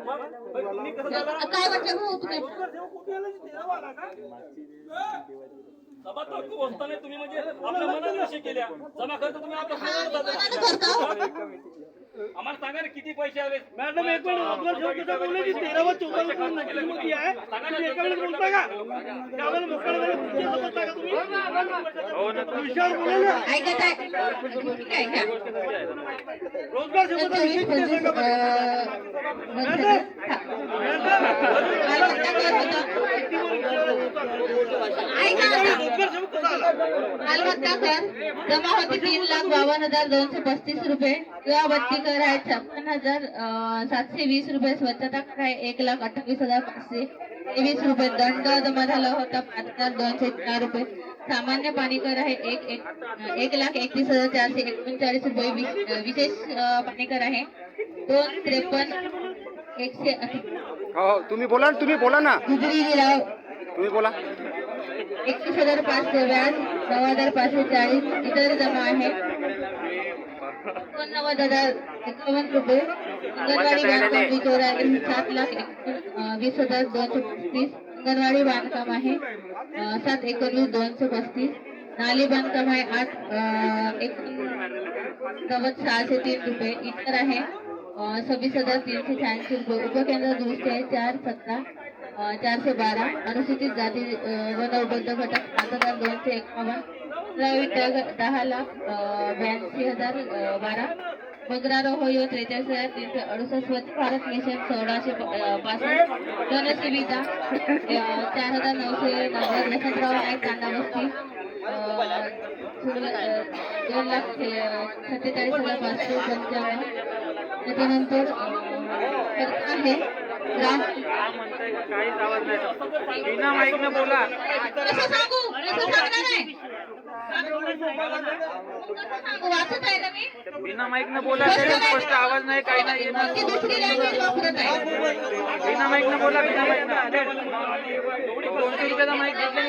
काय वाटलं भाऊ तुम्ही? तुम्ही म्हणजे आपल्या मनात कशी केल्या जमा खर्च तुम्ही आपल्या आम्हाला सांगा ना किती पैसे आले मॅडम. एक मिनिट बोलले की 13 व 14 मोठी आहे. एका वेळेस बोलता का त्यावेळेला मोकळा वेळेला बोलता का तुम्ही? हो ना, विषयावर बोला ना. ऐकत आहे रोजगार शब्दाचा विषय किती सांगा मालमत्ता कर जमा होती 3,52,235 रुपये. बत्ती कर आहे 56,720 रुपये. स्वच्छता कर आहे 1,28,523 रुपये. दंड जमा झाला होता 5,204 रुपये. सामान्य पाणी कर आहे 1,31,439 रुपये. विशेष पाणी कर आहे 2,53,100. तुम्ही बोला ना गुजरी गिराव तुम्ही बोला. 31,500 व्याज 9,540. इतर जमा आहे 89,051 रुपये. अंगणवाडी बांधकाम 7,20,235. अंगणवाडी बांधकाम आहे 7,19,235. नाली बांधकाम आहे 8,89,603 रुपये. इतर आहे 26,386 रुपये. उपकेंद्र दुरुस्ती आहे 4,17,412. अनुसूचित जाती व नवबद्ध घटक 5,251. प्रायव्हेट 10,82,012. बगरारोह 43,368. स्वच्छ भारत मिशन 1,665. जनसेविका 4,990. यशवंतराव नाईक कांदावस्ती 2,47,555. त्याच्यानंतर आहे काहीच आवाज नाही. बिना माईक न बोला. वाचत आहे ना मी. बिना माईक न बोला. स्पष्ट आवाज नाही. काही नाही. बिना माईक न बोला. बिना माईक न 200 रुपयाचा माईक घेतला.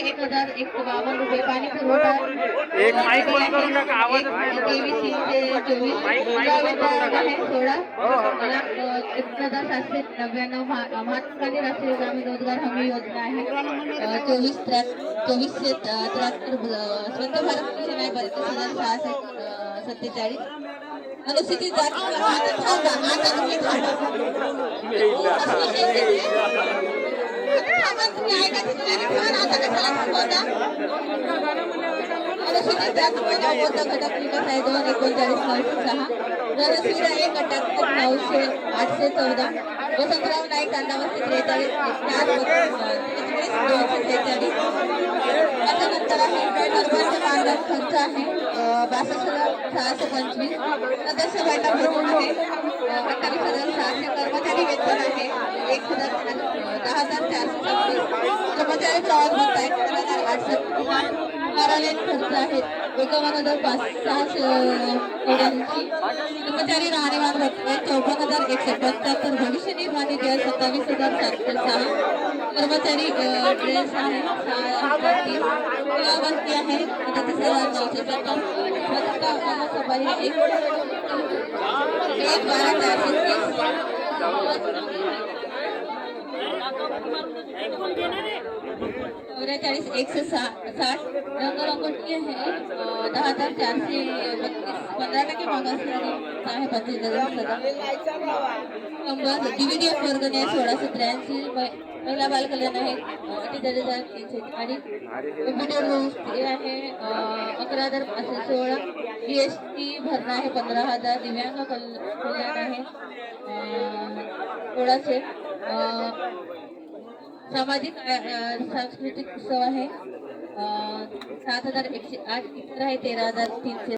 1,01,152 रुपये. पाणी पुरवठा एक माईक बंद करून टाका. आवाजच नाही. 23,324. आहे 16,01,799. महात्मा गांधी राष्ट्रीय ग्रामीण रोजगार हमी योजना आहे 24,73. स्वच्छ भारत मिशन आहे 32,647. अनुसूचित जाती अनुसूचित जाती घटक विकास आहे 2,39,906. रणशिरा 1,78,914. वसंतराव नाईक कांदावस्ती 43,243. त्याच्यानंतर आहे कर्मचारी मानधन खर्च आहे 62,625. सदस्य वाटा भरून आहे 28,600. कर्मचारी वेतन आहे 10,426. कर्मचारी प्रवास भत्ता आहे 15,800. कार्यालयीन खर्च आहेत 51,684. कर्मचारी राहणीमान भत्ता आहे 54,175. भविष्य निर्वाह निधी आहे 27,706. कर्मचारी ड्रेस आहे 6,3. सेवावंती आहे 37,950. स्वच्छता सफाई 1,12,460. रंगरंगोटी आहे 10,432. 15% मागास आहे 25,000. DVDF वर्गणी आहे 1,683. महिला बालकल्याण आहे 38,300. आणि कम्प्युटर दुरुस्ती आहे 11,516. GST भरणा आहे 15,000. दिव्यांग कल्याण आहे 1600. सामाजिक सांस्कृतिक उत्सव आहे 7,108. इतर आहे 13,300.